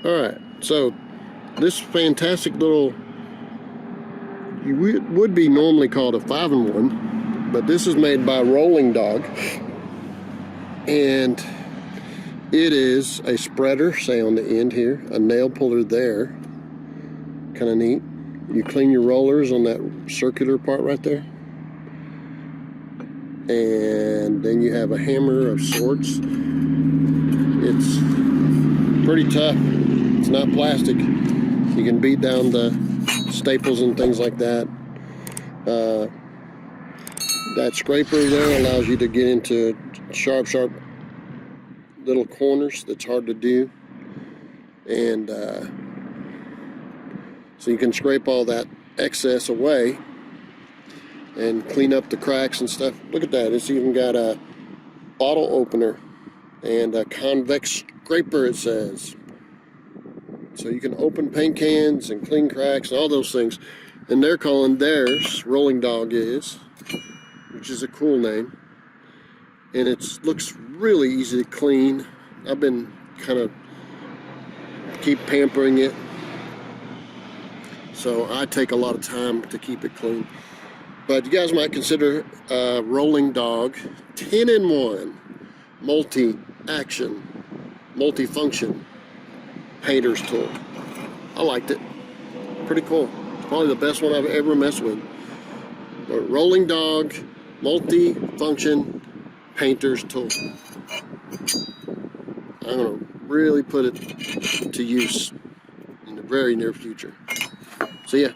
Alright, so this fantastic little, would be normally called a 5-in-1, but this is made by Rollingdog, and it is a spreader, say on the end here, a nail puller there, kind of neat. You clean your rollers on that circular part right there, and then you have a hammer of sorts. It's pretty tough. It's not plastic. You can beat down the staples and things like that. That scraper there allows you to get into sharp little corners that's hard to do. And so you can scrape all that excess away and clean up the cracks and stuff. Look at that. It's even got a bottle opener and a convex scraper, it says. So you can open paint cans and clean cracks and all those things. And they're calling theirs, Rollingdog is, which is a cool name. And it looks really easy to clean. I've been kind of keep pampering it. So I take a lot of time to keep it clean. But you guys might consider Rollingdog 10-in-1 multi-action, multi-function painter's tool. I liked it. Pretty cool. It's probably the best one I've ever messed with. But Rollingdog multi-function painter's tool. I'm going to really put it to use in the very near future. See ya.